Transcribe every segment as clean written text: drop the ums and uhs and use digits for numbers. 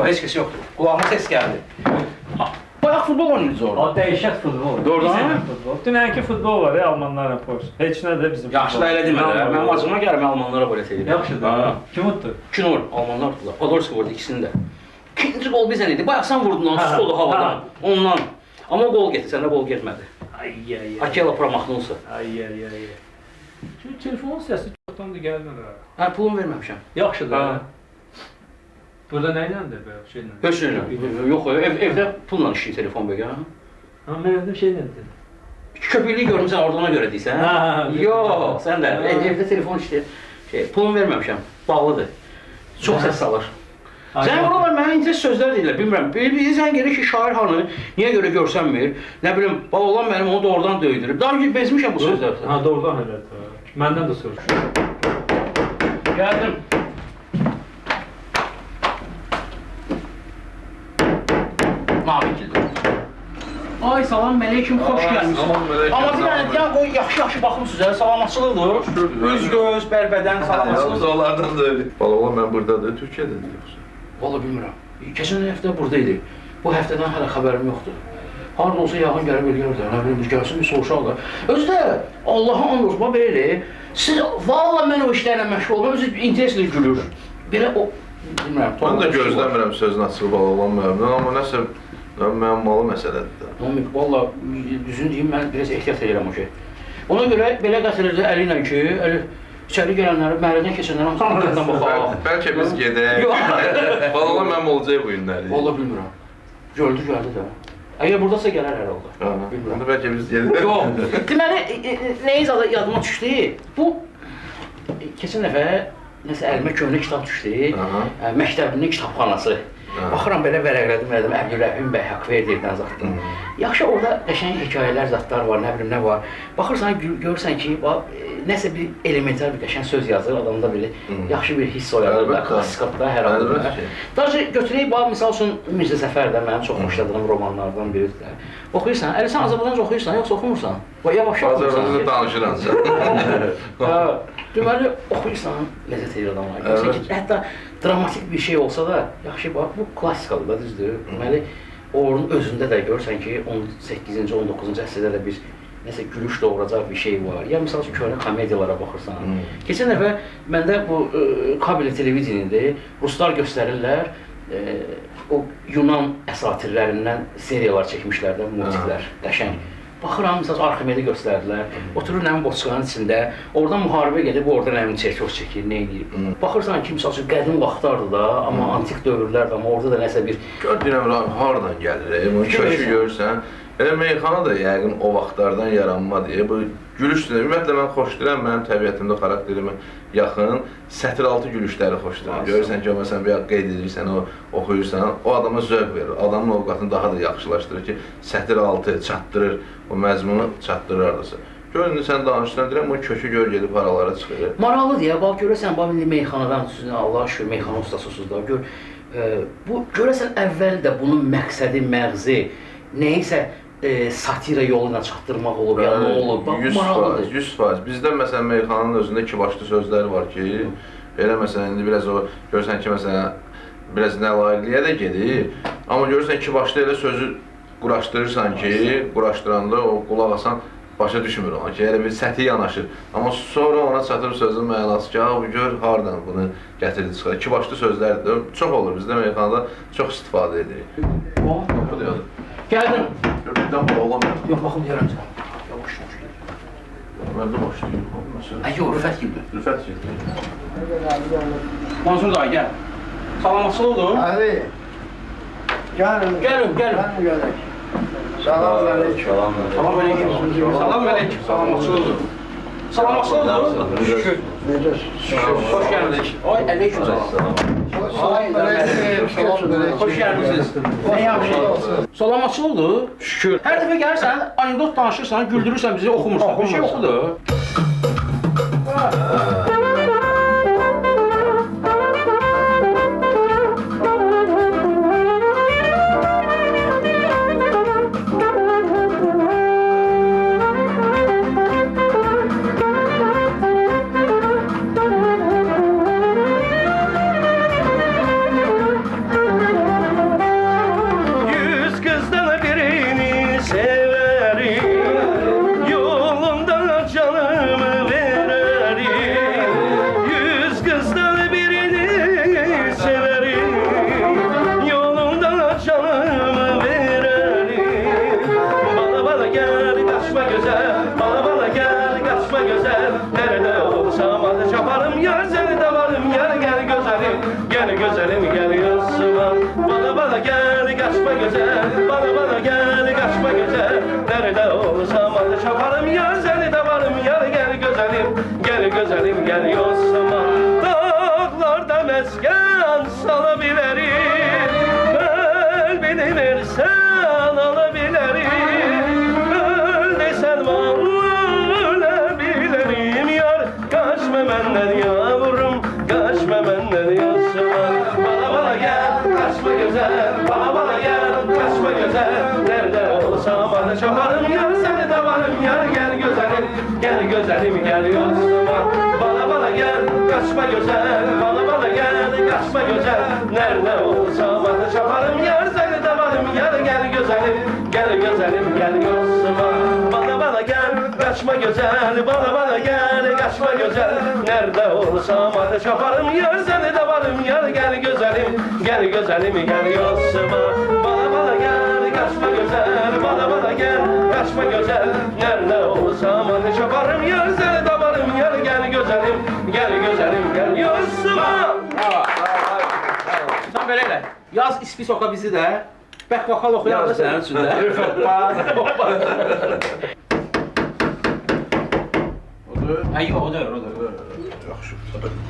Heç kəs yoxdur. Qulağıma ses gəldi. Bayaq futbol oynayırız orada. O dəhşət futbol. Doğrudan? Futbol. Dünənki futbol var ya Almanlarla Pols. Heç nə də bizim. Yaxşı da elə demə də. Mənim acığıma gəlir, mən Almanlara belə deyirəm. Yaxşıdır. Kim utdu? 2-0 Almanlar tutdular. Podolski vurdu ikisini də. İkinci gol bizdən idi. Bayaq sən vurdun onu, sus oldu havadan. Ondan. Amma gol getdi, səndə gol getmədi. Ay. Akela Promaxnunsa. Ay. Çünki telefonun səsi çoxdandır gəlmir ha. Hə, pulumu verməmişəm. Yaxşıdır. Burada nə iləndir belə şeylə? Heç nə. Yox, evdə pulla işləyir telefon belə. Ha, mən evdə şeyləndir. Köpüklüyü görmüsən, oradan görə deyirsən. Yox, sən də evdə telefon işləyir. Pulumu verməmişəm, bağlıdır. Çox səs salır. Sən oralar mənə interes sözlər deyirlər, bilmirəm. Bir sən gəlir ki, şair hanı, niyə görə görsənmir? Nə bilim, oğlan mənim onu doğrudan döydürüb. Daha önce bezmişəm bu sözlər. Ha, doğrudan elədir. Məndən də soruşur. Gəldim. Ay salam mələküm, xoş gəlmişsin. Amma bir dənə deyən qoy yaxşı-yaxşı baxımsınız, salamatçılıqdır. Üz, göz, bərbədən salamatçılıqdır. Onlardan da öyle. Valla mən buradadır, Türkiyədədir yoxsa? Valla bilmirəm. Keçən həftə buradaydı. Bu həftədən hələ xəbərim yoxdur. Harada olsa yaxın gəlib eləyər də, nə bilim, biz gəlsin, bir soruşaq da. Özü də, Allah'a and olsun, belə, siz valla mən o işlərlə məşğul olmam, özü interesli gülür. Belə o, bilmirəm. Mən də gözləmirəm sözün açığı bala olan müəmdən, amma nəsə müəmmalı məsələdir də. Valla, düzünü deyim, mən biraz ehtiyat edirəm o şey. Ona görə belə gətirirdi əli ilə ki, içəri gələnləri, məhəllədən keçənləri hamısından baxaq. Bəlkə biz gedək. Bala olan mənim olacaq bu günləri. Valla bilmirəm. Gördü, gəldi də. Əgər buradasa gələr hər halda. Bilmirəm. Bəlkə biz gedək. Yox. Deməli, nəyiz adı yadıma düşdü? Bu, keçən dəfə nəsə əlimə köhnə kitab düşdü. Məktəbinin kitabxanası. Baxıram belə vərəqlədim, Əbdülrəhim bəy Haqverdiyev zaddır. Yaxşı, orada qəşəng hekayələr, zadlar var, nə bilim, nə var. Baxırsan, görürsən ki, nəsə bir elementar bir qəşəng söz yazır, adamda belə yaxşı bir hiss oyadır da, klassikatda hər halda. Daha götürək, misal üçün, Mirzə Səfər də mənim çox xoşladığım romanlardan biridir də. Oxuyursan, əli sən Azərbaycanca oxuyursan, yoxsa oxumursan? Yavaş Azərbaycanca danışıram sən. Deməli, oxuyursan, ləzzət edir adamlar. Görürsən ki, hətta dramatik bir şey olsa da, yaxşı, bu klassikadır da, düzdür. Deməli, onun özündə də görürsən ki, 18-ci, 19-cu əsrdə də bir nəsə gülüş doğuracaq bir şey var. Ya, misal üçün, köhnə komediyalara baxırsan. Keçən dəfə məndə bu kabel televizyonunda ruslar göstərirlər, o Yunan əsatirlərindən seriyalar çəkmişlər də, multiklər, qəşəng. Baxıram, misal Arximedi göstərdilər, oturur nəmin boçqanın içində, oradan müharibə gedib, orada nəmin çerkov çəkir, nə edir. Baxırsan ki, misal üçün, qədim vaxtlardır da, amma antik dövrlərdir, amma orada da nəsə bir... Gör, deyirəm, haradan gəlir, bu kökü görürsən. Elə meyxana da yəqin o vaxtlardan yaranmadır. Bu gülüşdür. Ümumiyyətlə, mən xoşlayıram, mənim təbiətimdə, xarakterimə yaxın sətir-altı gülüşləri xoşlayıram. Görürsən ki, məsələn, bir qeyd edirsən, oxuyursan, o adama zövq verir. Adamın ovqatını daha da yaxşılaşdırır ki, sətir-altı çatdırır, o məzmunu çatdırır aradası. Görün, sən danışsan, deyirəm, o kökü gör gedib paralara çıxır. Maraqlıdır ya, bax, görürsən, meyxanadan, Allah şükür, meyxana ustasısınız da, gör. Bu, görürsən, əvvəl də bunun məqsədi, məğzi, neysə, satira yoluyla çatdırmaq olub, ya nə olub, bax, maraqlıdır. 100%. Bizdə, məsələn, meyxananın özündə iki başlı sözlər var ki, elə, məsələn, indi biraz o, görürsən ki, məsələn, biraz nəlayiqliyə də gedir, amma görürsən iki başlı elə sözü quraşdırırsan ki, quraşdıranda o qulaq asan başa düşmür ona ki, elə bir səthi yanaşır. Amma sonra ona çatır sözün mənası ki, bu gör, haradan bunu gətirdi çıxar. İki başlı sözlərdir, çox olur, bizdə meyxanada çox istifadə edirik. Bu deyildir. Gəldim. Birdən bu olamıyor. Yox, baxım deyərəm sənə. Yavaş, yavaş gedir. Mən də başlayayım. Yox, Rüfət gibi. Rüfət gibi. Mansur dayı, gəl. Salamatçılıqdır. Əli, gəlin. Gəlin. Gəlin. Salam aleyküm. Salam aleyküm. Salam aleyküm. Salamatçılıqdır. Salamatçılıqdır. Şükür. Necəsiz? Hoş geldiniz. Ay, aleyküm salam. Hoş geldiniz. Ne yaxşı. Salamatçılıqdır. Şükür. Hər dəfə gəlirsən, anekdot danışırsan, güldürürsən bizi, oxumursan. Bir şey oxudur. güzelim, gel güzelim, gel Yusuf'a. Bana bana gel, kaçma güzel, bana gel, kaçma güzel. Nerede olsam adı çaparım, yar seni de varım, yar gel güzelim, gel Yusuf'a. Dağlarda mesken salabilirim, kalbini versen alabilirim. Öl desen ölebilirim, yar kaçma benden yavrum, kaçma benden Yusuf'a. Bana gel, kaçma güzel, bana gel, kaçma güzel. Nerede olsam adı çaparım, yar seni de varım, yar gel güzelim, gel Yusuf'a. Bana gel, kaçma güzel, bana gel, kaçma güzel. Nerede olsam adı çaparım, yar seni de varım, yar gel güzelim, gel Yusuf'a. Bana gel, kaçma güzel, bana gel, kaçma güzel. Nerede olsam adı çaparım, yar seni de varım, yar gel güzelim, gel Yusuf'a. Bana gel, kaçma güzel, bana gel, kaçma güzel. Nerede olsam adı çaparım, yar seni de varım, yar gel güzelim, gel Yusuf'a. Sən belə elə, yaz ispi soka bizi də, bək vokal oxuyaq da sənin üçün də. Ay, yox, o da.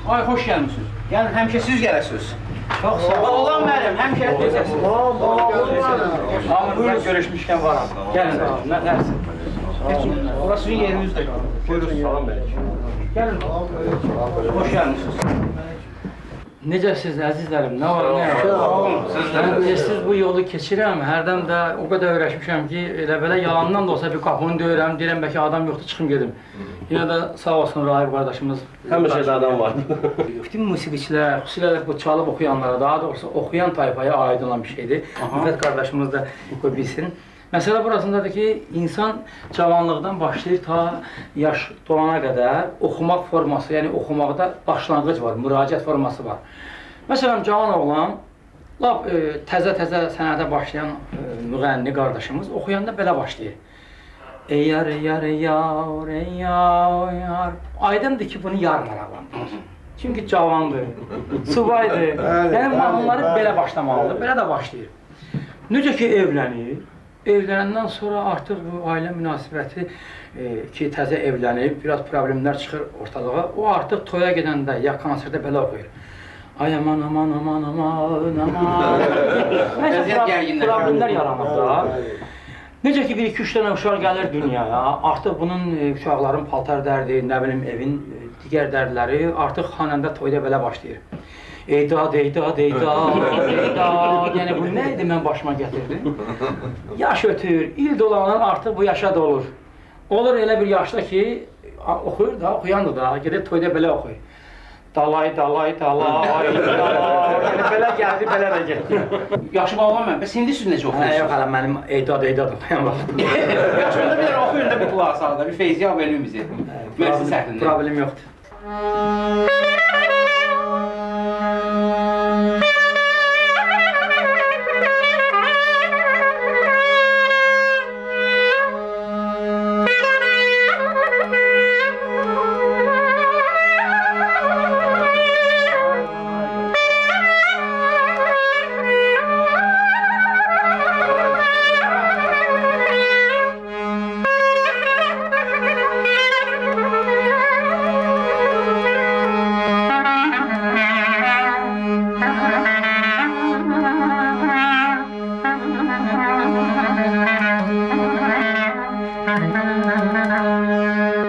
Ay, xoş gəlmişsiniz. Yəni, həmişə siz gələsiniz. Çox sağ ol. Olan mənim, həmişə deyəcəksiniz. Amma buyurun, görüşmüşkən varam. Gəlin, nə dərsin? Orası sizin yerinizdir. Buyurun, salam belə. Gəlin, xoş gəlmişsiniz. Necəsiz, əzizlərim, nə var, nə yox? Mən tez-tez bu yolu keçirəm, hərdən də o qədər öyrəşmişəm ki, elə belə yalandan da olsa bir qapını döyürəm, deyirəm, bəlkə adam yoxdur, çıxım gedim. Yine də sağ olsun Rahib qardaşımız. Həmişə də adam var. Bütün musiqiçilər, xüsusilə də bu çalıb oxuyanlara, daha doğrusu oxuyan tayfaya aid olan bir şeydir. Müfət qardaşımız da bilsin. Məsələ burasındadır ki, insan cavanlıqdan başlayır ta yaş dolana qədər oxumaq forması, yəni oxumaqda başlanğıc var, müraciət forması var. Məsələn, cavan oğlan, lap təzə-təzə sənətə başlayan müğənni qardaşımız oxuyanda belə başlayır. Ey yar, ey yar, ey yar, ey yar, ey yar. Aydındır ki, bunu yar maraqlandırır. Çünki cavandır, subaydır. Yəni, mahnıları belə başlamalıdır, belə də başlayır. Necə ki, evlənir. Evlənəndən sonra artıq bu ailə münasibəti ki, təzə evlənib, biraz problemlər çıxır ortalığa. O artıq toya gedəndə ya konsertdə belə oxuyur. Ay aman, aman, aman, aman, aman. Nəsə problemlər yaranır da. Necə ki, 1-2-3 dənə uşaq gəlir dünyaya, artıq bunun uşaqların paltar dərdi, nə bilim, evin digər dərdləri artıq xanəndə toyda belə başlayır. Eydad, eydad, eydad, eydad, yəni bu nə idi mən başıma gətirdim? Yaş ötür, il dolanır artıq bu yaşa da olur. Olur elə bir yaşda ki, oxuyur da, oxuyandır da, gedib toyda belə oxuyur. Dalay, dalay, dalay, dalay, yəni belə gəldi, belə də getdi. Yaxşı bağlan mən, bəs indi siz necə oxuyursunuz? Yox, hələ mənim eydad, eydad oxuyan vaxtım. Yaxşı, onda bir dənə oxuyun da bir qulaq sağda, bir Feyziya verin bizi. Mərsin səhlində. Problem yoxdur.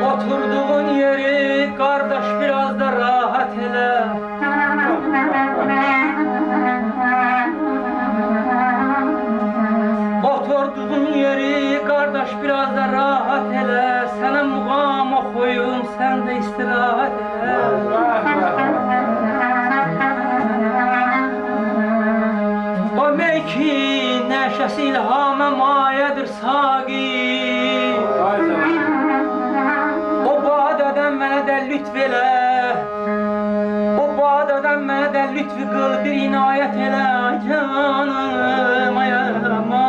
Oturduğun yeri kardeş biraz da rahat ele. Oturduğun yeri kardeş biraz da rahat ele. Sana muğam oxuyum, sen de istirahat ele. O meyki neşesi ilhama mayedir sagi. O badədən mənə də lütf elə. O badədən mənə də lütf qıl, bir inayət elə canım ayama.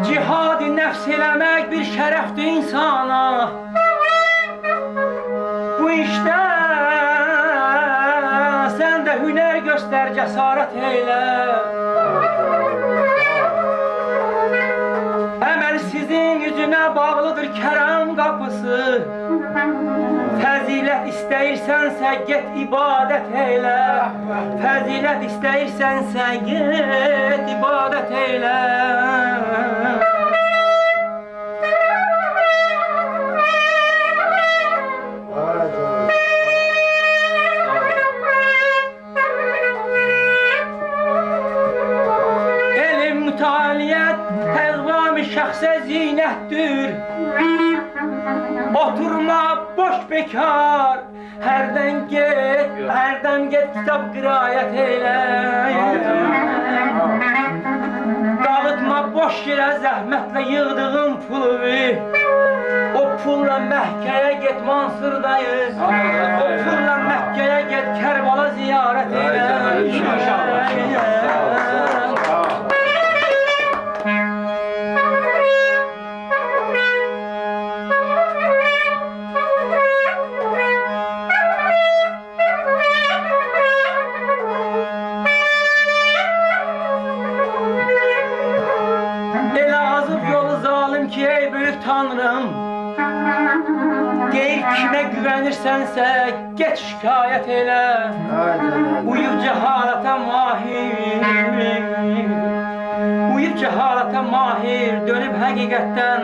Cihad-i nəfs eləmək bir şərəfdir insana. cəsarət eylə. Əməl sizin üzünə bağlıdır kərəm qapısı. Fəzilət istəyirsənsə get ibadət eylə. Fəzilət istəyirsənsə get ibadət eylə. Elm, mütaliət, təqvam-ı şəxsə zinətdir. Oturma boş bekar, hərdən get kitab qirayət eylə. Dağıtma boş yerə zəhmətlə yığdığın pulu. O pulla Məkkəyə get Mansur dayı. O pulla Məkkəyə get Kərbala ziyarət eylə. Elə azıb yolu zalim ki ey böyük tanrım. Deyir kimə güvənirsənsə get şikayət elə. Uyub cəhalətə mahir. Uyub cəhalətə mahir, dönüb həqiqətdən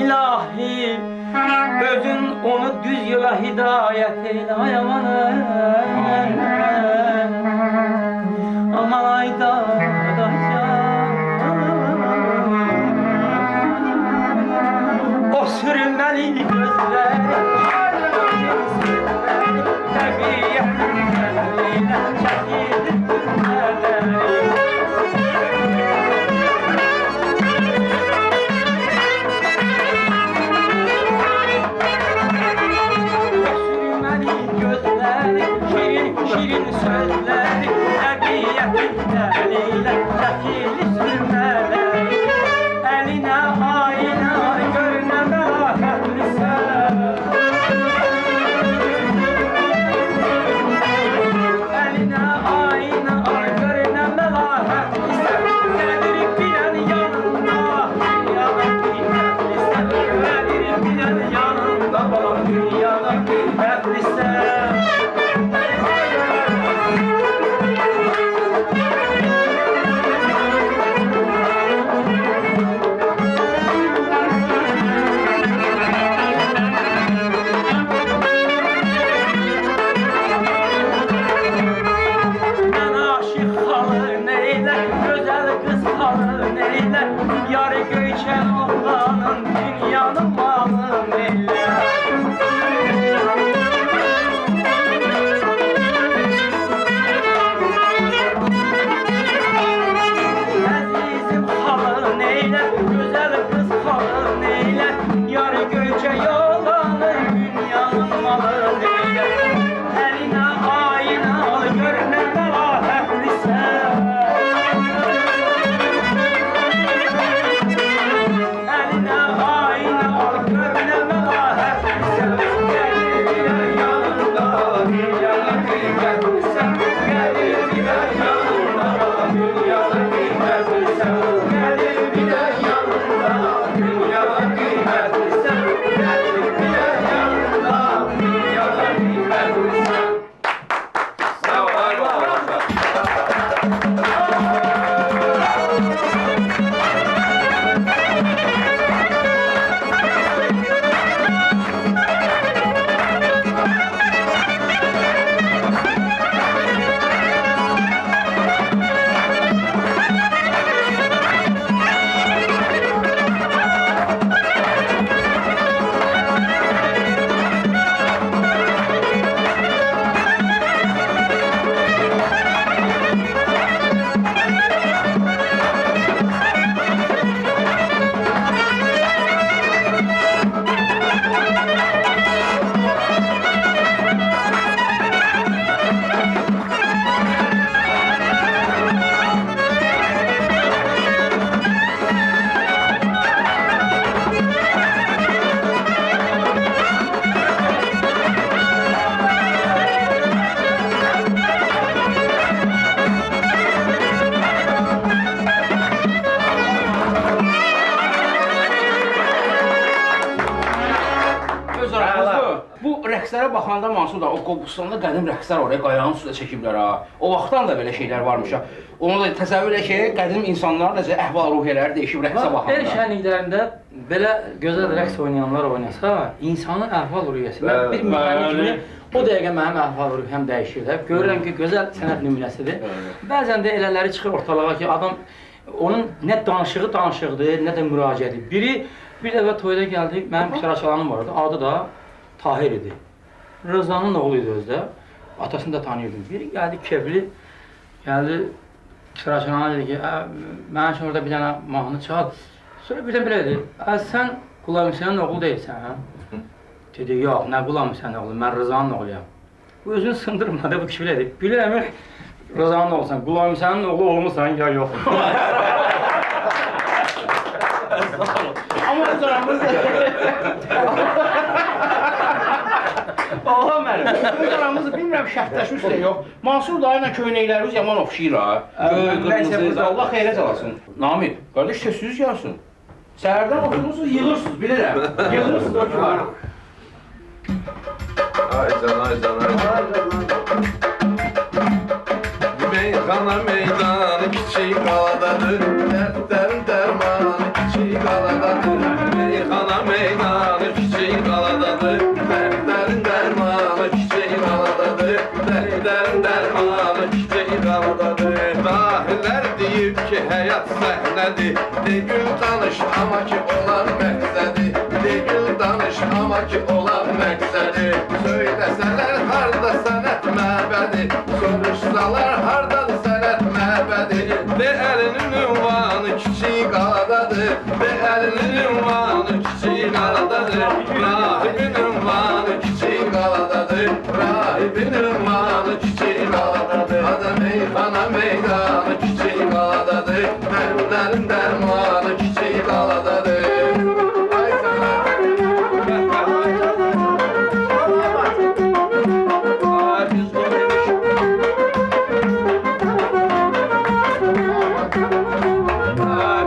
ilahi. Özün onu düz yola hidayət elə. Ay aman aman ayda o sürünməli gözləri, təbiətin əlində çəkilir gülmələri. O sürünməli gözləri, şirin sözləri, təbiətin əlində çəkilir gülmələri. Əlinə ayna görünə məlahətlisən. öz aramızda. Bu rəqslərə baxanda Mansur da o Qobustanda qədim rəqslər oraya qayanın üstündə çəkiblər ha. O vaxtdan da belə şeylər varmış ha. Onu da təsəvvür elə ki, qədim insanlar necə əhval-ruhiyyələri dəyişib rəqsə El baxanda. şənliklərində belə gözəl rəqs oynayanlar oynasa, insanın əhval-ruhiyyəsi. Mən bir müğənni kimi o dəqiqə mənim əhval-ruhiyyəm dəyişir də. Görürəm ki, gözəl sənət nümunəsidir. Bəzən də elələri çıxır ortalığa ki, adam onun nə danışıqdır, nə də müraciəti. Biri bir dəfə toyda gəldi, mənim qıraçalanım vardı, adı da Tahir idi. Rızanın oğlu idi özdə, atasını da tanıyırdım. Biri gəldi, kefli, gəldi, qıraçalana dedi ki, mənim üçün orada bir dənə mahnı çal. Sonra birdən belə dedi, sən Qulay Müsəyənin oğlu deyilsən, hə? Dedi, yox, nə Qulay Müsəyənin oğlu, mən Rızanın oğluyam. Bu özünü sındırmadı, bu kişi belə dedi. Bilirəm, Rızanın oğlusan, Qulay Müsəyənin oğlu olmuşsan, ya yox. Amma öz aramızda... Allah mənim, öz aramızda bilmirəm şərtləşmiş də yox. Mansur dayı ilə köynəklərimiz yaman oxşayır ha. Qırmızı, Allah xeyrət alasın. Namik, qardaş sözsüz gəlsin. Səhərdən oturursunuz, yığırsınız, bilirəm. Yığırsınız, o ki var. Ay can. Meyxana meydanı kiçik qaladadır, dərdlərin dərmanı kiçik qaladadır. Meyxana meydanı kiçik qaladadır, dərdlərin dərmanı kiçik qaladadır. Dərdlərin dərmanı kiçik qaladadır. Dahilər deyib ki, həyat səhnədir, de gül danış, amma ki, olan məqsədi. De gül danış, amma ki, olan məqsədi. Söyləsələr, harda sənət məbədi, soruşsalar, hardadır sənət məbədi. De əlinin ünvanı kiçik qaladadır, de əlinin ünvanı kiçik qaladadır. Rahibin ünvanı kiçik qaladadır, rahibin ünvanı kiçik qaladadır. Adı meyxana meydanı kiçik qaladadır, dərdlərin dərmanı kiçik qaladadır. Ay sana.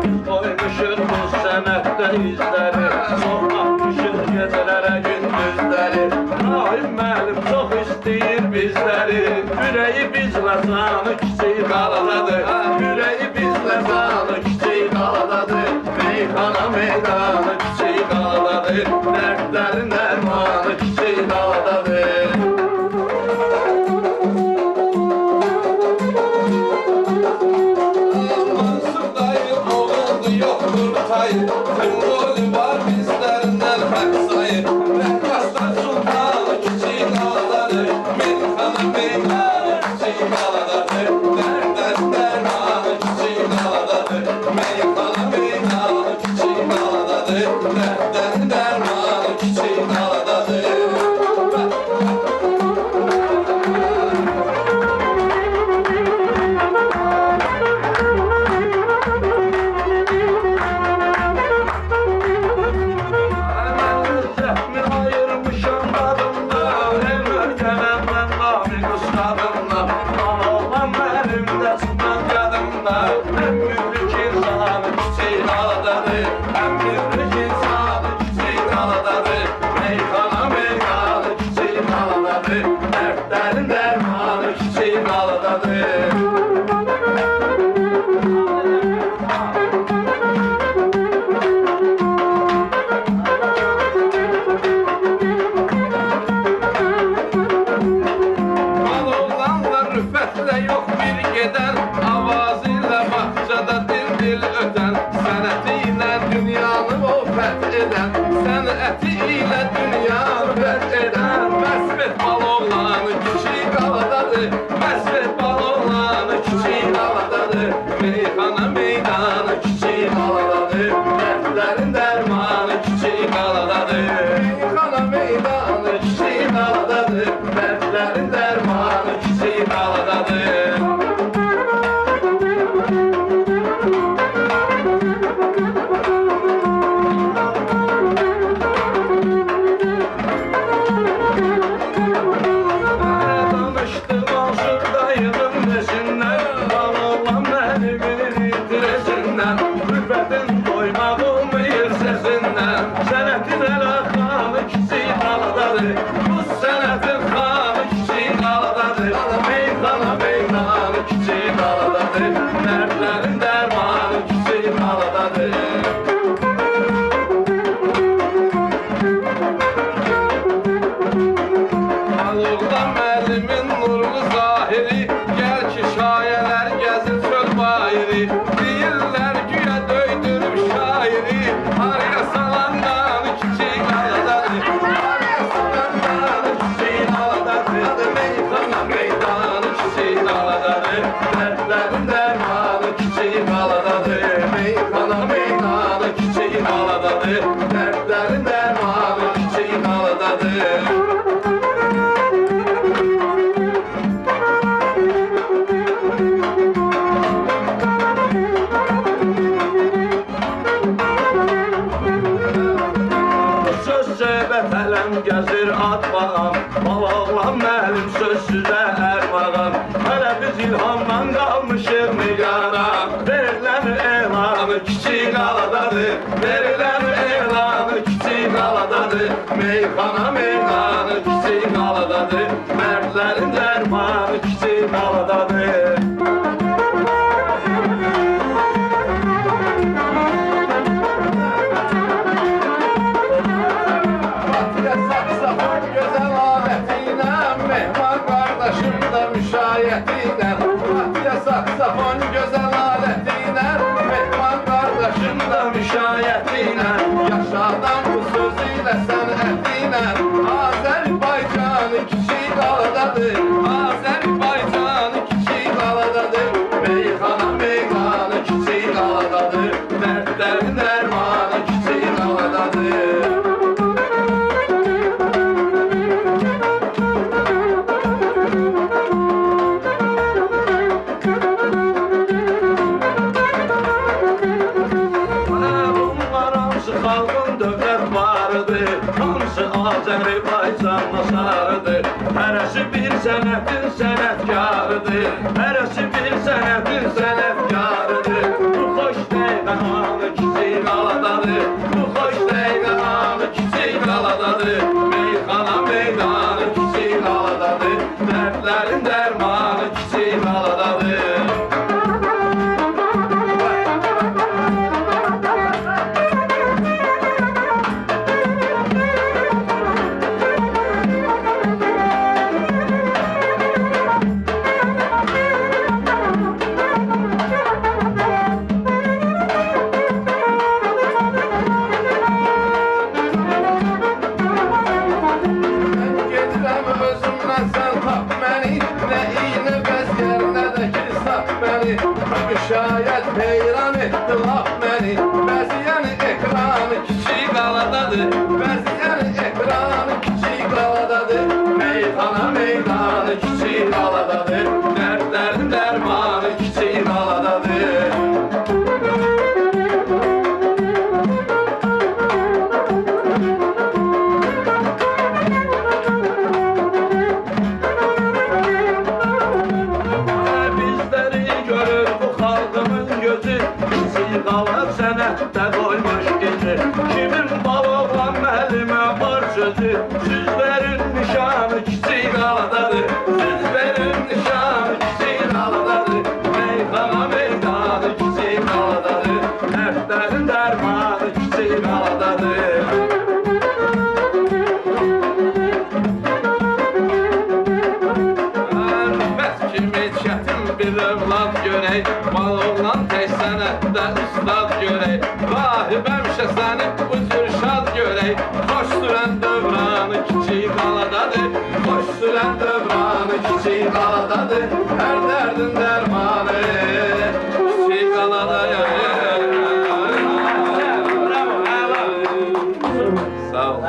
Biz qoymuşuq bu sənətdə izləri, çox atmışıq gecələrə gündüzləri. Rahim müəllim çox istəyir bizləri, ürəyi bizlə canı kiçik qaladadır. Ürəyi bizlə canı kiçik qaladadır, meyxana meydanı kiçik qaladadır, dərdlərin dərmanı kiçik qaladadır. Mansur dayı oğuldu yoktur tayı, Tümrolü var bizlerinden hak sayı. Rəqqaslar sultanı kiçik qaladadır, meyxana meydanı kiçik qaladadır. Dərdlərin dərmanı kiçik qaladadır, meyxana meydanı kiçik qaladadır. Dərdlərin dərmanı kiçik qaladadır. qaladadır. Bu sənətin xanı kiçik qaladadır. Meyxana meydanı kiçik qaladadır. Dərdlərin dərmanı kiçik qaladadır. Alıqdan müəllimin nurlu zahiri, gəl ki şayələr gəzir çöl bayırı. Deyirlər güya döydürüb şairi, araya salandan kiçik qaladadır. Araya salandan kiçik qaladadır. Meyxana meydanı kiçik qaladadır. Dərdlərin dərmanı kiçik qaladadır. Meyxana meydanı kiçik qaladadır. Dərdlərin dərmanı kiçik qaladadır. Söz söhbət ələm gəzir ad bağam, Balağlan məlim sözsüzə ərmağam. Hələ biz ilhamdan qalmışıq nigara. Verilən elanı kiçik qaladadır. Verilən elanı kiçik qaladadır. Meyxana meydanı kiçik qaladadır. Mərdlərin dərmanı kiçik qaladadır. Batıya saksafon gözəl alətinə, mehman qardaşım da müşayiətinə. Batıya saksafon gözəl alətinə, mehman qardaşım da müşayiətinə. Yaşadan bu sözüylə sənətinə, Azərbaycanı kiçik qaladadır. Azərbaycanı kiçik qaladadır. Meyxana meydanı kiçik qaladadır. Dərdlərin dərmanı kiçik qaladadır. Bunlar hamısı xalqın dövlət varıdır. Hamısı Azərbaycanla sarıdır. Hərəsi bir sənətin sənətkarıdır. Hərəsi bir sənətin sənətkarıdır. Bu xoş dəqiqə anı kiçik qaladadır. Bu xoş dəqiqə anı kiçik qaladadır. Meyxana meydanı kiçik qaladadır. Dərdlərin dərmanı kiçik qaladadır. Gedirəm özümdən sən tap məni, nə iynə bəzgər, nə də ki sap məni. Müşayiət heyran etdi lap məni, bəziyəni ekranı kiçik qaladadır. Bəziyəni ekranı kiçik qaladadır. Meyxana meydanı kiçik qaladadır. Dərdlərin dərmanı kiçik qaladadır. Bizləri görür bu xalqımın gözü, kiçik qalıb sənətdə qoymuş izi. Kimin Balağlan müəllimə var sözü, süzlərin nişanı kiçik qaladadır. Süzlərin nişanı kiçik qaladadır. Meyxana meydanı kiçik qaladadır. Dərdlərin dərmanı kiçik qaladadır. Bəs kimi çətin bir övlad görək, Balağlan tək sənətdə ustad görək. Rahib həmişə səni bu cür şad görək. Xoş sürən dövranı kiçik qaladadır. Xoş sürən dövranı kiçik qaladadır. Hər dərdin dərmanı kiçik qaladadır. Sağ ol.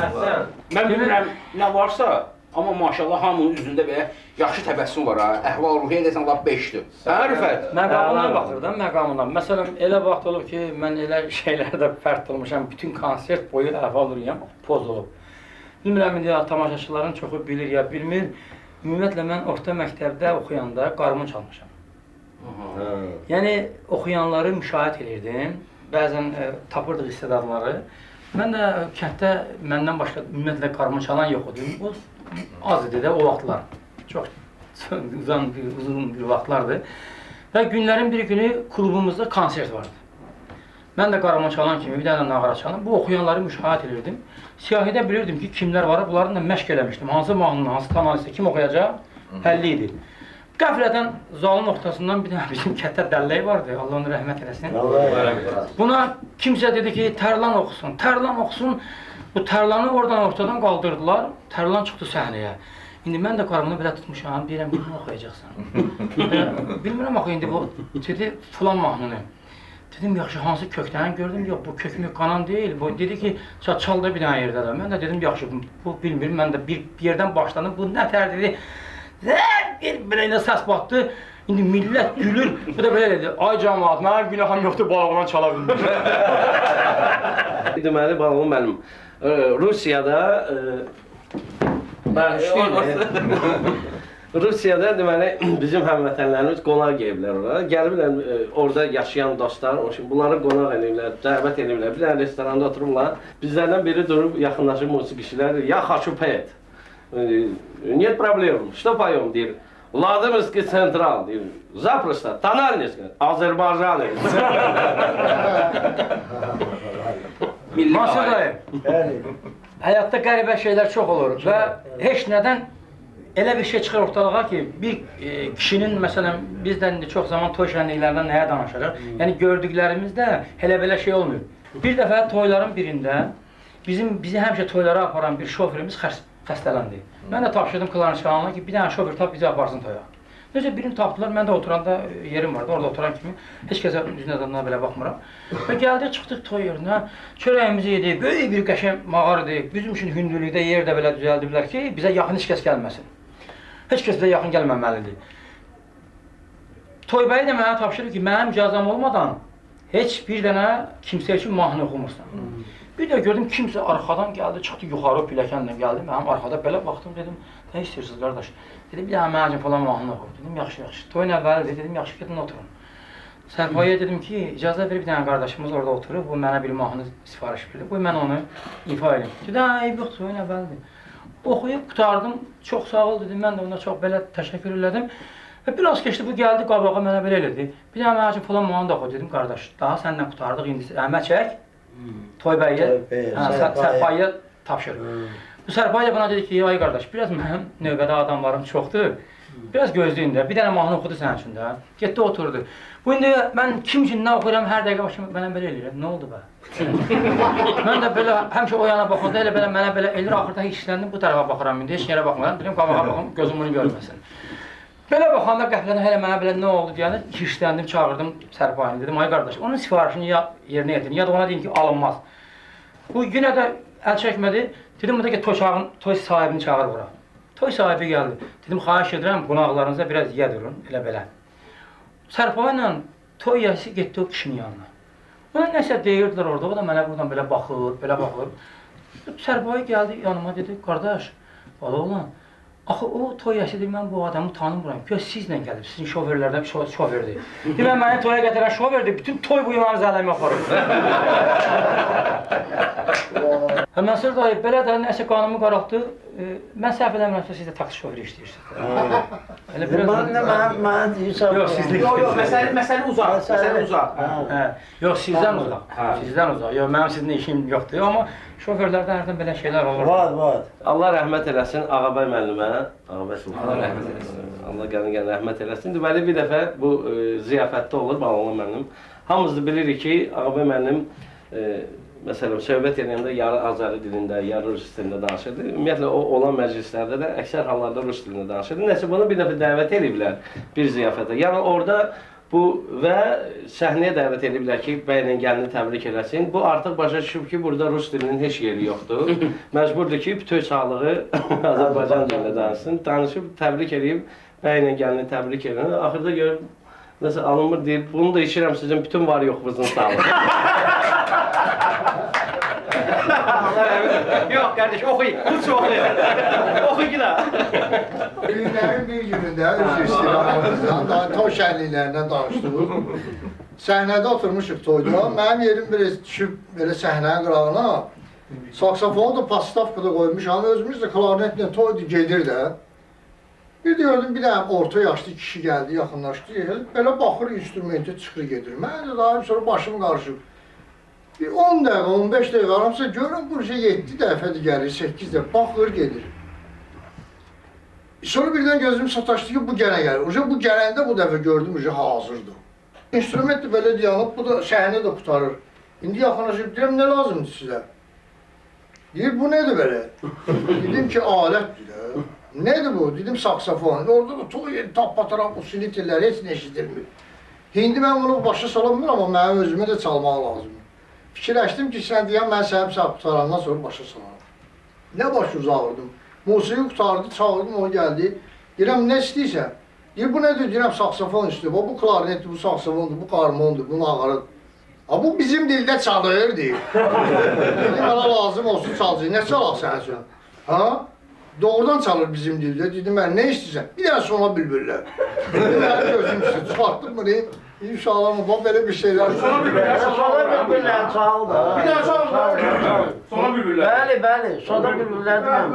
Mən bilmirəm nə varsa, amma maşallah hamının üzündə belə yaxşı təbəssüm var ha. Əhval-ruhiyyə desən lap 5-dür. Hə Rüfət? Məqamına baxırdım, məqamına. Məsələn, elə vaxt olub ki, mən elə şeylərdə fərq olmuşam, bütün konsert boyu əhval-ruhiyyəm pozulub. Bilmirəm, indi tamaşaçıların çoxu bilir ya bilmir. Ümumiyyətlə, mən orta məktəbdə oxuyanda qarmon çalmışam. Yəni, oxuyanları müşahidə edirdim. Bəzən tapırdıq istedadları. Mən də kənddə məndən başqa ümumiyyətlə qarma çalan yox idi. O az idi də o vaxtlar. Çox uzun bir vaxtlardır. Və günlərin bir günü klubumuzda konsert vardı. Mən də qarama çalan kimi bir dənə nağara çalan, bu oxuyanları müşahidə edirdim. Siyahidə bilirdim ki, kimlər var, bunların da məşq eləmişdim. Hansı mahnını, hansı tonalistə kim oxuyacaq, bəlli idi. Qəflətən zalın ortasından bir dənə bizim kətdə dəllək vardı, Allah onu rəhmət eləsin. Buna kimsə dedi ki, Tərlan oxusun, Tərlan oxusun. Bu Tərlanı oradan ortadan qaldırdılar, Tərlan çıxdı səhnəyə. İndi mən də qarımını belə tutmuşam, deyirəm, bunu oxuyacaqsan. Bilmirəm axı, indi bu, dedi, filan mahnını. Dedim, yaxşı, hansı kökdən gördüm, yox, bu kökmü qanan deyil. Bu dedi ki, çal da bir dənə yerdə də. Mən də dedim, yaxşı, bu bilmirim, mən də bir yerdən başladım, bu nətər dedi. Bir birəyinə səs batdı, indi millət gülür, bu da belə dedi, ay cəmaat, mənim günahım yoxdur, balığından çala bilmir. Deməli, balığım mənim. Rusiyada Rusiyada deməli bizim həmvətənlərimiz qonaq gəliblər ora. Gəliblər orada yaşayan dostlar, bunları qonaq edirlər, dəvət edirlər. Bir dənə restoranda otururlar. Bizlərdən biri durub yaxınlaşır musiqiçilər, ya хочу петь. Нет проблем. Что поем? Deyir. Vladimirsky Central deyir. Zaprosto. Tonalniy. Azərbaycan. Mansur dayı, həyatda qəribə şeylər çox olur və heç nədən elə bir şey çıxır ortalığa ki, bir kişinin, məsələn, bizdən çox zaman toy şənliklərindən nəyə danışırıq? Yəni, gördüklərimizdə elə belə şey olmuyor. Bir dəfə toyların birində bizi həmişə toylara aparan bir şoferimiz xəstələndi. Mən də tapşırdım Klarneçkanına ki, bir dənə şofer tap bizi aparsın toya. Necə birini tapdılar, mən də oturanda yerim vardı, orada oturan kimi heç kəsə üzünə adamına belə baxmıram. Və gəldik, çıxdıq toy yerinə, çörəyimizi yedik, böyük bir qəşəng mağar edik. Bizim üçün hündürlükdə yer də belə düzəldiblər ki, bizə yaxın heç kəs gəlməsin. Heç kəs bizə yaxın gəlməməlidir. Toy bəyi də mənə tapşırır ki, mənim icazəm olmadan heç bir dənə kimsə üçün mahnı oxumursan. Bir də gördüm, kimsə arxadan gəldi, çıxdı yuxarı pilləkənlə gəldi, mənim arxada belə baxdım, dedim, nə istəyirsiniz qardaş? Dedim, bir dənə mənə üçün falan mahnı oxum. Dedim, yaxşı. Toyun əvvəlidir, dedim, yaxşı, gedin oturun. Sərpaya dedim ki, icazə verib bir dənə qardaşımız orada oturub, bu mənə bir mahnı sifariş verdi. Bu, mən onu ifa edeyim. Dedim, eyb yox, toyun əvvəlidir. Oxuyub, qutardım, çox sağ ol dedim, mən də ona çox belə təşəkkür elədim. Və biraz keçdi, bu gəldi, qabağa mənə belə elədi. Bir dənə mənə üçün falan mahnı da oxu, dedim, qardaş, daha səndən qutardıq, indi əhmət çək. Toy bəyə, Sərpaya tapşır. Bu Sərpaya bana dedi ki, ay qardaş, biraz mənim növbədə adamlarım çoxdur, biraz gözləyin də, bir dənə mahnı oxudu sənin üçün də. Getdi, oturdu. Bu indi mən kim üçün nə oxuyuram, hər dəqiqə başıma mənə belə eləyir, nə oldu bə? Mən də belə, həmişə o yana baxanda elə belə mənə belə eləyir, axırda işləndim, bu tərəfə baxıram indi, heç yerə baxmadan, dedim, qabağa baxım, gözüm bunu görməsin. Belə baxanda qəflətən hələ mənə belə nə oldu deyəndə, işləndim, çağırdım Sərpayını, dedim, ay qardaş, onun sifarişini ya yerinə yetirin, ya da ona deyin ki, alınmaz. Bu yenə də əl çəkmədi, dedim, bu da ki, toy sahibini çağır bura. Toy sahibi gəldi, dedim, xahiş edirəm, qonaqlarınıza biraz yiyə durun, elə belə. Sərpayla toy yəsi getdi o kişinin yanına. Ona nəsə deyirdilər orada, o da mənə buradan belə baxır, belə baxır. Sərpayı gəldi yanıma, dedi, qardaş, bala oğlan, axı o toy yəsidir, mən bu adamı tanımıram, göz sizlə gəlib, sizin şoferlərdən şoferdir. Demə, məni toya gətirən şoferdir, bütün toy bu imanı zələmi aparır. Mənsur dayı, belə də nəsə qanımı qaraltdı, mən səhv eləmirəmsə, siz də taksi şoferi işləyirsiniz. Mən deyirsən... Yox, məsələ uzaq. Yox, sizdən uzaq. Yox, mənim sizinlə işim yoxdur, amma şoferlərdən hərdən belə şeylər olur. Var. Allah rəhmət eləsin Ağabey müəllimə. Allah rəhmət eləsin. Allah gəlin rəhmət eləsin. Deməli, bir dəfə bu ziyafətdə olur, bağlı müəllim. Hamımız da bilirik ki, Ağabey müəllim məsələn, söhbət edəndə yarı Azəri dilində, yarı Rus dilində danışırdı. Ümumiyyətlə, o olan məclislərdə də əksər hallarda Rus dilində danışırdı. Nəsə, bunu bir dəfə dəvət ediblər bir ziyafətə. Yəni, orada bu və səhnəyə dəvət ediblər ki, bəylə gəlini təbrik eləsin. Bu artıq başa düşüb ki, burada Rus dilinin heç yeri yoxdur. Məcburdur ki, bütöv sağlığı Azərbaycan dilində danışsın. Danışıb, təbrik edib, bəylə gəlini təbrik edin. Axırda görüb, nəsə alınmır deyib, bunu da içirəm sizin bütün var yoxumuzun sağlığı. Yox qardaş, oxuy. Lütfen oxuy. Oxuy ki da. Günlərin bir günündə öz istirahımızdan, daha toy şənliklərindən danışdıq. Səhnədə oturmuşuq toyda. Mənim yerim belə düşüb belə səhnənin qırağına. Saksafonu da pastavkada qoymuşam. Özümüz də klarnetlə toydu gedir də. Bir gördüm bir dənə orta yaşlı kişi gəldi, yaxınlaşdı. Belə baxır instrumente çıxır gedir. Mən də daha sonra başım qarışıb. Bir 10 dəqiqə, 15 dəqiqə aramsa görürüm bu 7 dəfədir gəlir, 8 dəfə baxır gedir. Sonra birdən gözüm sataşdı ki, bu gənə gəlir. Bu gələndə bu dəfə gördüm, hazırdır. İnstrument də belə dayanıb, bu da səhnə də qutarır. İndi yaxınlaşıb, deyirəm, nə lazımdır sizə? Deyir, bu nədir belə? Dedim ki, alətdir də. Nədir bu? Dedim, saksafon. Orada da toy, tapatarak, usilitellər, heç nə eşidirmir. İndi mən bunu başa salamıyorum, amma mənim özümə də çalmaq lazımdır. Fikirləşdim ki, sən deyən, mən səhib qutarandan sonra başa salarım. Nə başı uzağırdım? Musiqi qutardı, çağırdım, o gəldi. Deyirəm, nə istəyirsən? Deyir, bu nədir? Deyirəm, saksafon istəyir. Bu klarnetdir, bu saksafondur, bu karmondur, bu nağarıdır. Bu bizim dildə çalır, deyir. Dedim, mənə lazım olsun çalcı. Nə çalaq sən üçün? Ha? Doğrudan çalır bizim dildə. Dedim, mən nə istəyirsən? Bir dənə sona bülbüllər. Dedim, mən gözüm üstü çıxartdım bunu. İnşallah belə bir şeyler. Sona bülbüllər. Soda bülbüllər çal da. Bir daha çal. Sona bülbüllər. Bəli, bəli. Soda bülbüllər deyəm.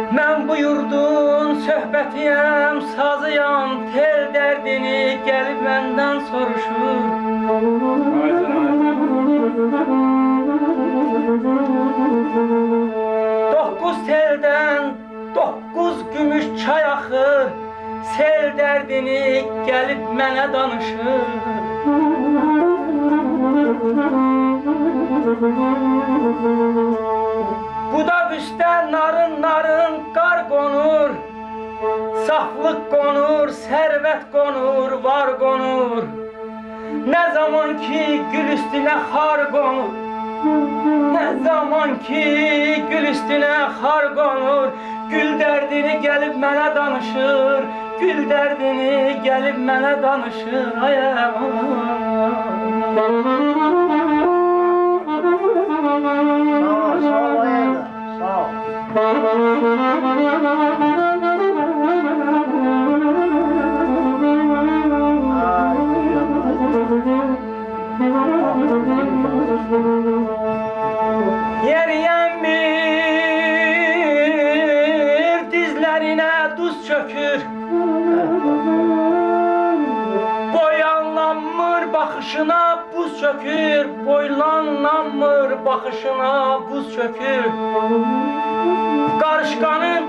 Mən bu yurdun söhbətiyəm, sazıyam, tel dərdini gəlib məndən soruşur. Doqquz teldən 9 gümüş çay axır, sel dərdini gəlib mənə danışır. Budaq üstə narın qar qonur, saflıq qonur, sərvət qonur, var qonur. Nə zaman ki gül üstünə xar qonur, nə zaman ki gül üstünə xar qonur, gül dərdini gəlib mənə danışır, gül dərdini gəlib mənə danışır. Ay Yeriyənmir, dizlərinə duz çökür, boyanlanmır baxışına buz çökür, boylanlanmır baxışına buz çökür. Qarışqanın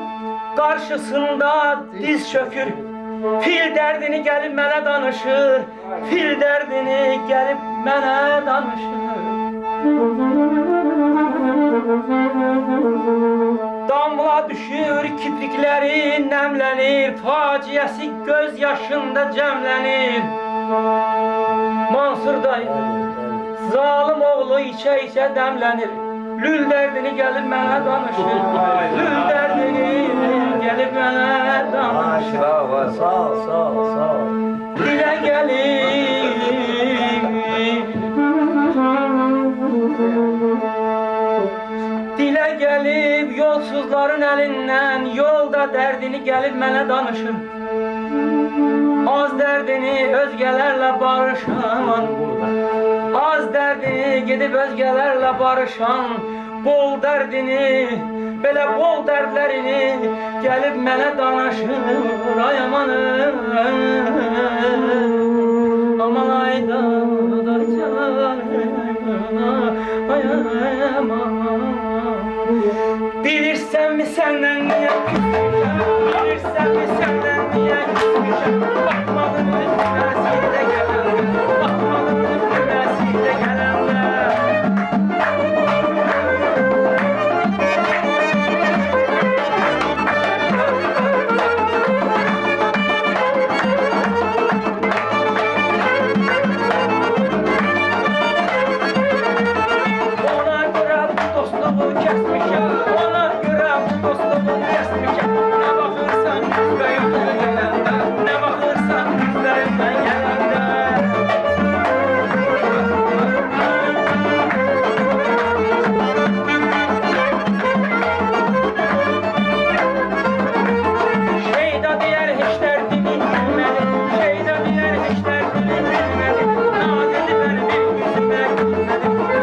qarşısında diz çökür, fil dərdini gəlib mənə danışır, fil dərdini gəlib mənə danışır. Damla düşür kiprikleri nemlenir, faciəsi göz yaşında cəmlənir. Mansur dayı, zalim oğlu içə-içə dəmlənir. Lül dərdini gəlib mənə danışır, lül dərdini gəlib mənə danışır. Sağ ol. Dilə gəlir, dilə gəlib yolsuzların əlindən, yolda dərdini gəlib mənə danışır. Az dərdini özgələrlə barışan, az dərdini gedib özgələrlə barışan, bol dərdini, belə bol dərdlərini gəlib mənə danışır. Ay amanım, aman ayda da canına, ay aman. Bilirsənmi səndən niyə küsmüşəm, bilirsənmi səndən niyə küsmüşəm. Baxmadın üzməsiyle gələndə, baxmadın üzməsiyle gələndə. Ona görə bu dostluğu kəsmişəm, ona görə bu dostluğu kəsmişəm. Nə baxırsan üzbəüzə gələndə, nə baxırsan üzbəüzə gələndə. Şeyda deyər heç dərdimi bilmədi, şeyda deyər heç dərdimi bilmədi. Naz edibər bir üzümə gülmədi,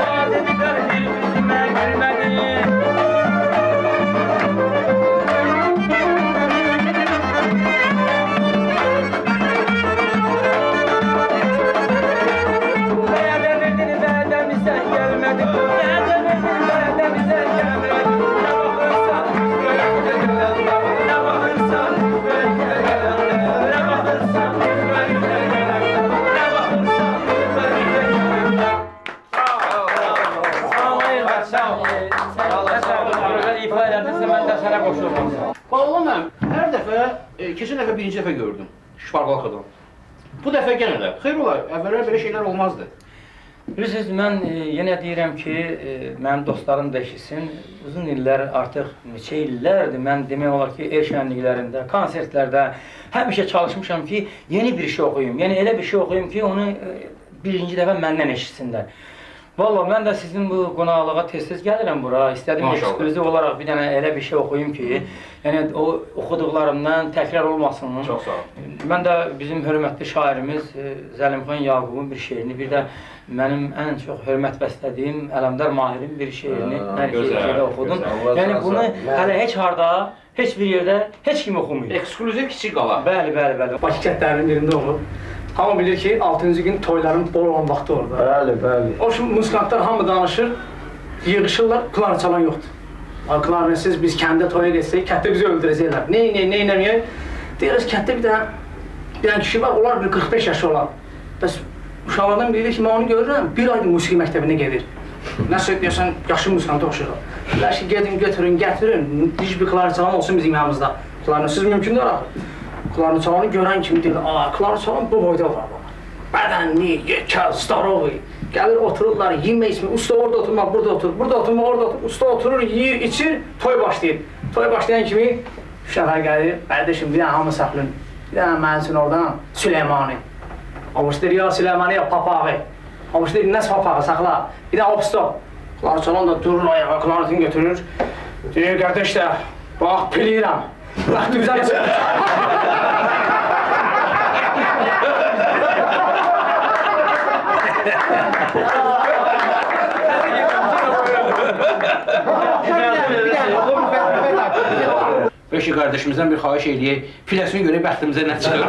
naz edibər bir üzümə gülmədi. Vədə verdin vədəmizə gəlmədi, vədə verdin vədəmizə gəlmədi. Nə baxırsan üzbəüzə gələndə, nə baxırsan üzbəüzə gələndə, nə baxırsan üzbəüzə gələndə, nə baxırsan üzbəüzə gələndə. Sağ ol, sağ ol. İfa elədinsə mən də sənə qoşulurum. Vallahi mən hər dəfə, keçən dəfə birinci dəfə gördüm şpargalkadan. Bu dəfə yenə də. Xeyr olar, əvvəllər belə şeylər olmazdı. Bilirsiniz, mən yenə deyirəm ki, mənim dostlarım da eşitsin. Uzun illər, artıq neçə illərdir mən demək olar ki, el şənliklərində, konsertlərdə həmişə çalışmışam ki, yeni bir şey oxuyum. Yəni elə bir şey oxuyum ki, onu birinci dəfə məndən eşitsinlər. Vallahi mən də sizin bu qonaqlığa tez-tez gəlirəm bura. İstədim Maşallah. ekskluziv olaraq bir dənə elə bir şey oxuyum ki, yəni o oxuduqlarımdan təkrar olmasın. Çox sağ ol. Mən də bizim hörmətli şairimiz Zəlimxan Yaqubun bir şeirini, bir də mənim ən çox hörmət bəslədiyim Ələmdar Mahirin bir şeirini mən gözəl, oxudum. gözəl. Yəni bunu hələ heç harda, heç bir yerdə heç kim oxumayıb. Ekskluziv kiçik qala. Bəli. Bakı kəndlərinin birində olub. Hamı bilir ki, 6-cı gün toyların bol olan vaxtı orada. Bəli. O şu musikantlar hamı danışır, yığışırlar, klarnet çalan yoxdur. Klarnetsiz biz kəndə toya getsək, kənddə bizi öldürəcəklər. Ne eləməyək? Deyiriz, kənddə bir dənə kişi var, onlar bir 45 yaşı olan. Bəs uşaqlardan biri ki, mən onu görürəm, bir aydır musiqi məktəbinə gedir. Nəsə deyirsən, yaşlı musikanta oxşayır. Deyirlər ki, gedin, götürün, gətirin, bir klarnet çalan olsun bizim yanımızda. Klarnetsiz mümkündür axı. Klarnet çalanı görən kimi deyir, klarnet çalan bu boyda var. Bədənli, yekəl, starovi. Gəlir, otururlar, yemək içmək, usta orada oturmaq, burada oturur, burada oturmaq, orada oturur. Usta oturur, yiyir, içir, toy başlayır. Toy başlayan kimi uşaqlar gəlir, qardaşım, bir dənə hamı saxlayın. Bir dənə mənim üçün oradan Süleymani. Avuç deyir, ya Süleymani, ya papağı. Avuç deyir, nəsə papağı, saxla. Bir dənə hop-stop. Klarnet çalan da durur ayağa, klarnetini götürür. Deyir, qardaşlar, bax, piliyirəm. Bax, düzən üçün. Beşi qardaşımızdan bir xahiş eləyək, filəsini görək bəxtimizə nə çıxır.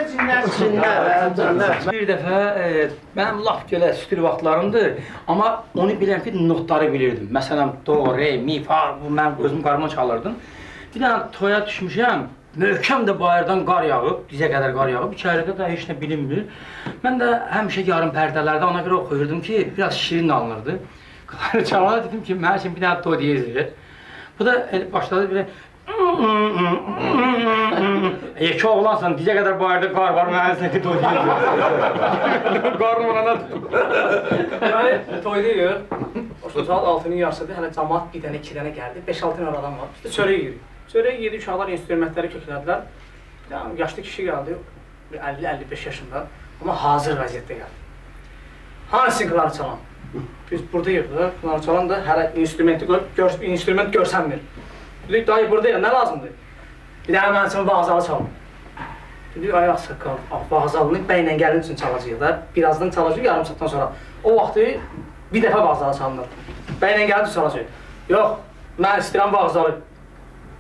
Sizdə cinlər. Bir dəfə mənim lap belə sütür vaxtlarımdır, amma onu bilən ki, notları bilirdim. Məsələn, do, re, mi, fa, bu mən özüm qarma çalırdım. Bir dənə toya düşmüşəm, möhkəm də bayırdan qar yağıb, dizə qədər qar yağıb, içəridə də heç nə bilinmir. Mən də həmişə yarım pərdələrdə ona görə oxuyurdum ki, biraz şirin alınırdı. Klarnet çalana dedim ki, mənim üçün bir dənə do diyez verir. Bu da başladı belə yekə oğlansan, dizə qədər bayırda qar var, mənim sənə do diyez verir. Qarın vurana Yani toydayıq. O saat 6'nın yarısıdır. Hələ cəmaat bir dənə, iki dənə gəldi. 5-6 dənə adam var. İşte çörək yedik. Çörək yedi, uşaqlar instrumentləri köklədilər. Bir dənə yaşlı kişi gəldi. 50-55 yaşında. Amma hazır vəziyyətdə gəldi. Hansı klarnet çalan? Biz buradayıq da. Klarnet çalan da hələ instrument görsənmir. Dedik, dayı buradayıq, nə lazımdır? Bir dənə mənim üçün vağzalı çalın. Dedik, ay ağsaqqal, vağzalını bəylə gəlin üçün çalacaq da. Birazdan çalacaq, yarım saatdan sonra. O vaxtı bir dəfə vağzalı çalınır. Bəylə gəlin üçün çalacaq. Yox, mən istəyirəm vağzalı.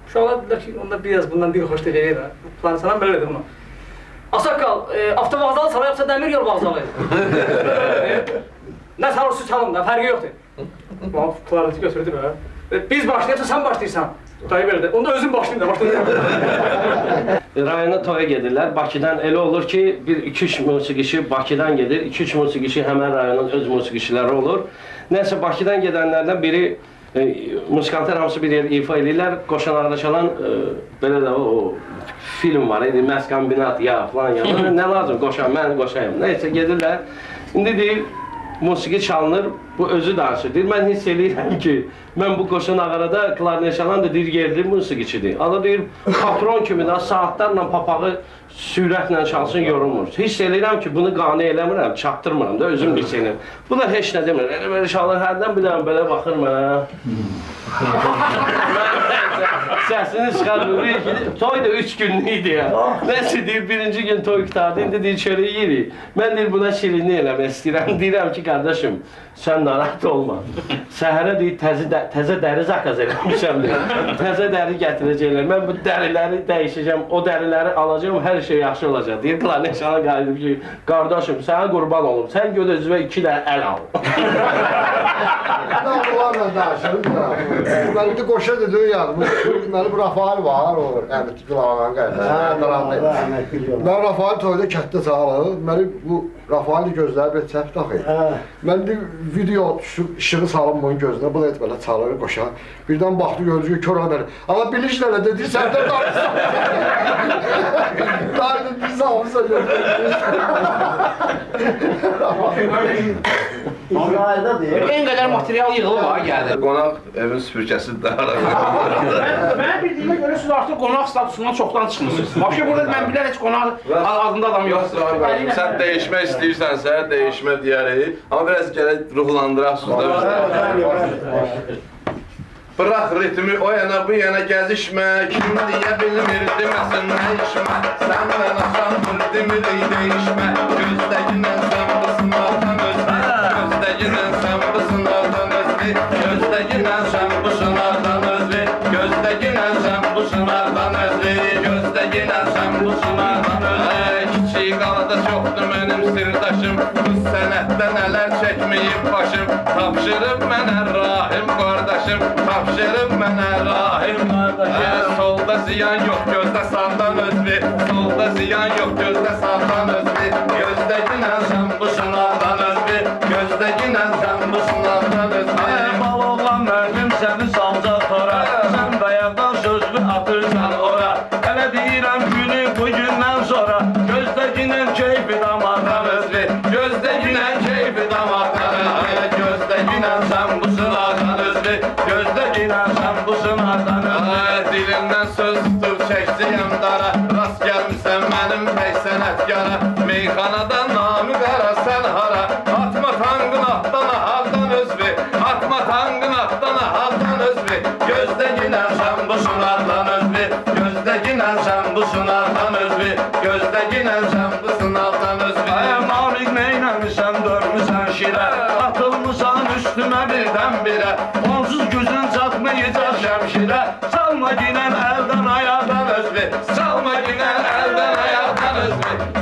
Uşaqlar dedilər ki, onda biraz bundan bir xoş deyək də. Klarnet çalan belə dedi bunu. Ağsaqqal, avtovağzalı çala, yoxsa dəmir yol vağzalı? Nə çalırsa çalın da, fərqi yoxdur. Klarneti götürdü belə. Biz başlayırsa sən başlayırsan. Dayı belə də, onda özün başlayın da, başlayın. Rayona toya gedirlər. Bakıdan elə olur ki, bir 2-3 musiqiçi Bakıdan gedir, 2-3 musiqiçi həmən rayonun öz musiqiçiləri olur. Nəsə Bakıdan gedənlərdən biri musikantlar hamısı bir yer ifa edirlər. Qoşan arada çalan belə də o film var idi, Məs Kombinat ya falan ya. Nə lazım qoşan, mən qoşayım. Nəysə gedirlər. İndi deyir musiqi çalınır, bu özü danışır. Deyir, mən hiss edirəm ki, mən bu qoşan ağarada klarnet çalan da deyir, yerli musiqiçidir. Ada deyir, patron kimi də saatlarla papağı sürətlə çalsın, yorulmur. Hiss edirəm ki, bunu qane eləmirəm, çatdırmıram da, özüm hiss edirəm. Bu da heç nə demir. Elə belə çalır, hərdən bir dənə belə baxır mənə. Səsini çıxarmır, toy da 3 günlük ya. Nəsə deyir, birinci gün toy qutardı, indi deyir, çörək yedik. Mən deyir, buna şirinlik eləmək istəyirəm. Deyirəm ki, qardaşım, sən narahat olma. Səhərə deyir, təzə dəri zakaz eləmişəm deyir. Təzə dəri gətirəcəklər. Mən bu dəriləri dəyişəcəm, o dəriləri alacağım, hər şey yaxşı olacaq. Deyir, klarnet çalan qayıdıb ki, qardaşım, sənə qurban olum, sən göd özünə 2 də əl al. Bunlarla danışırım da. Deməli, bir qoşa dedi, yanımız. Deməli, bu Rafael var, o əmətli qılağan qayda. Mən Rafael toyda kətdə çağırır. Deməli, bu Rafael'i gözləri belə çəp taxıyır. Mən bir video düşüb, işığı salım bunun gözünə, bu da belə çalır, qoşa. Birdən baxdı, gözü kör adamı. Amma bilinçlə dedi, səndə danışsan. Dayı biz almışsa gözünü. En qədər material yığılıb ha, gəldi. Qonaq evin süpürgəsi daha Mən bildiyimə görə siz artıq qonaq statusundan çoxdan çıxmısınız. Vəbşə burada mən bilən heç qonaq adında adam yoxdur. Sən dəyişmək istəyirsənsə, dəyişmə deyərik. Amma biraz gələk ruhlandıraq da. Bırak ritmi o yana bu yana gəzişmə. Kim deyə bilmir deməsin nə işmə. Səndən aşandır demiri değişmə. Gözdəginən sən bu sınavdan özlü. Gözdəginən sən bu sınavdan özlü. Gözdəginən sən bu sınavdan özlü. Gözdəginən sən bu sınavdan özlü. Gözdəginən sən bu sınavdan özlü. Kiçik qalada çoxdur mənim sirdaşım. Bu sənətdə nələr çəkməyib başım. Tapşırıb mənə rahim qardaşım. Tapşırıb mənə rahim qardaşım. Solda ziyan yox, gözdə sağdan özlü. Solda ziyan yox, gözdə sağdan özlü. Gözdəginən sən bu sınavdan özlü. Gözdəginən sən bu sınavdan özlü. Mal oğlan mənim səni salacaq tora. Sən bayaqdan sözlü atırsan ora. Hələ deyirəm günü bugündən sonra. Gözdəginən keyfi damardan özlü. Gözdəginən keyfi damardan özlü. Gözdəginən sən bu sınavdan özlü. Gözdəginən sən bu sınavdan özlü. Dilindən söz tutub çəkcəyəm dara. Rast gəlmişsən mənim pək sənətkara. Meyxanada namı qara sən hara. Atma tangın atdan ahaldan özlü. Atma tangın atdan ahaldan özlü. Gözdəginən sən bu sınavdan özlü. Gözdəginən sən bu sınavdan özlü. Gözdəginən sən bu sınavdan özlü. Mavik neynəmişsən dörmüsən şirə. Atılmışsan üstümə birdən-birə. Onsuz gücün çatmayacaq şəmşirə. Salma ginən əldən ayaqdan özlü. Salma ginən əldən ayaqdan özlü.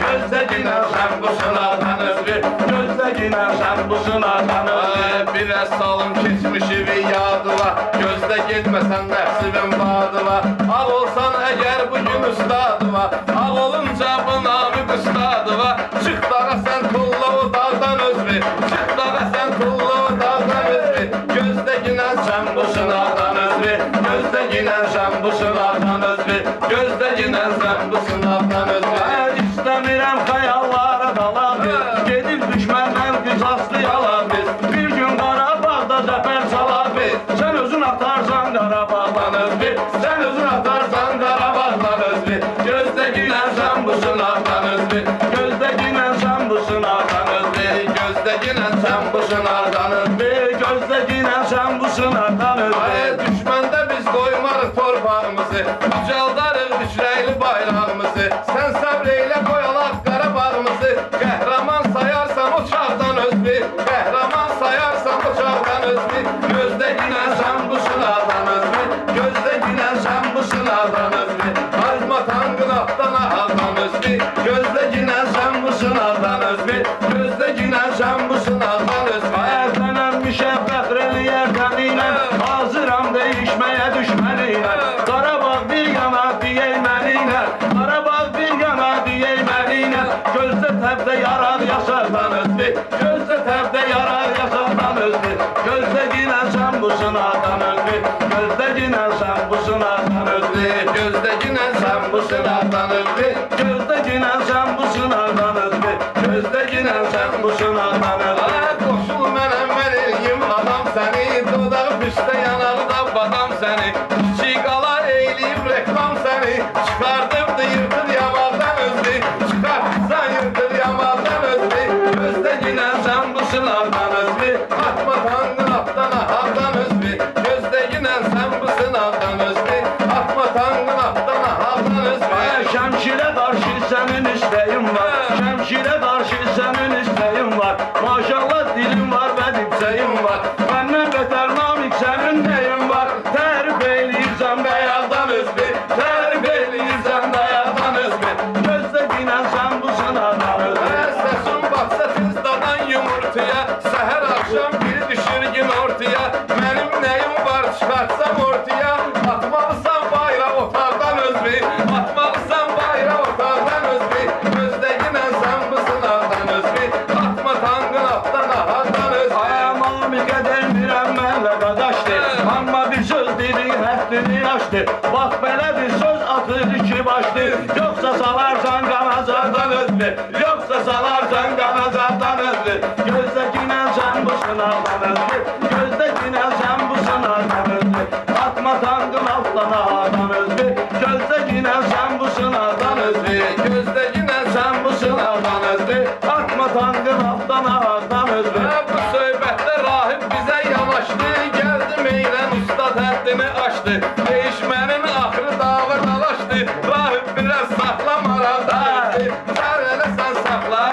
yine sen bu sınavdan özlü. Bir salım keçmişi bir yadıva, gözde getməsən nəfsivin badıva. Ağ olsan əgər bugün ustadıva, ağ olunca bu namik ustadıva. Çıx dağa sən tulla o dağdan özlü, çıx dağa sən tulla o dağdan özlü. Gözde ginən sən bu sınavdan özlü, gözde ginən sən bu sınavdan özlü, gözde ginən sən bu sınavdan özlü. İstəmirəm xəyallara dalam biz, gedib düşməndən qisaslı yalan biz. Bir gün Qarabağda zəfər salar biz, sən özün atarsan Qarabağdan özlü, sən özün atarsan Qarabağdan özlü. Gözdə ginən sən bu sınavdan özlü, gözdə ginən sən bu sınavdan özlü, gözdə ginən sən bu sınavdan özlü, gözdə ginən sən bu sınavdan özlü. Düşməndə biz qoymarıq torpağımızı, ucaldarıq üçrəyli bayrağımızı. Sən səbr eylə qoyalaq Qarabağımızı, qəhrəman sayarsan o çağdan özlü, qəhrəman sayarsan o çağdan özlü. Gözdə ginən sən bu sınavdan özlü, gözdə ginən sən bu sınavdan özlü. Azma tangın atdan ağdan özlü, gözdə ginən sən bu sınavdan özlü, gözdə ginən sən bu sınavdan özlü. Əyəzlənənmişə fəxr eləyər təminə, hazıram dəyişməyə düşməniylə. Qarabağ bir yana deyək məniylə, Qarabağ bir yana deyək məniylə. Gözdə təbdə yarar yaşardan özlü, gözdə təbdə yarar yaşardan özlü. Gözdə ginən sən bu sınavdan özlü, gözdə ginən sən bu sınavdan özlü, gözdə ginən sən bu sınavdan özlü, gözdə ginən sən bu sınavdan özlü, gözdə ginən sən bu sınavdan özlü. Qoşul mənəm mən eləyim adam səni, dodağı püstə yanaqda badam səni. Kiçik qala eyləyib reklam səni, çıxardıb yırtır yamaldan özlü, çıxartsan yırtır yamaldan özlü. Gözdə ginən sən bu sınavdan özlü, atma tangın atdan ahaldan özlü. Gözdə ginən sən bu sınavdan özlü, atma tangın atdan ahaldan özlü. Şəmşirə qarşı sənin istəyin var, şəmşirə qarşı sənin istəyin var. Maşallah dilin var və dipsəyin var, məndən betər namik sənin neyin var. Tərif eləyirsən bəyazdan özlü, tərif eləyirsən bəyazdan özlü. Gözdə ginən sən bu sınavdan özlü. Səsin baxsa tez dadan yumurtaya, səhər axşam biri düşür gün ortaya. Mənim nəyim var çıxartsam ortaya, atmalısan bayrağı otaqdan özlü, atmalısan bayrağı otaqdan özlü. Gözdə ginən sən bu sınavdan özlü, atma tangın atdan ahaldan özlü. Ayamami qədər mirəmmənlə qadaşdır, amma bir söz dedi həddini aşdı. Bax belədir söz atır iki başdı, yoxsa salarsan qanazardan özlü, yoxsa salarsan qanazardan özlü. Gözdə ginən sən bu sınavdan özlü, gözdə ginən sən bu sınavdan özlü. Atma tangın altdan ahaldan özlü, gözdə ginən sən bu sınavdan özlü, gözdə ginən sən bu sınavdan özlü. Atma tangın altdan ahaldan özlü. Bu söhbətdə rahib bizə yanaşdı, gəldi meylən ustad həddini aşdı. Değişmənin axırı dava dalaşdı, rahib biraz saxla maraldan özlü. Sar elə sən saxla,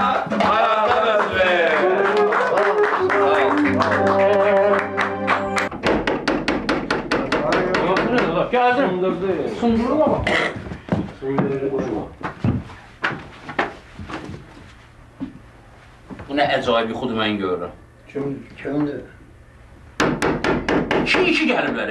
maraldan özlü. Gəldim. Sundurma bax. Bu nə əcaib yuxudur mən görürəm. Kimdir? İki gəliblər,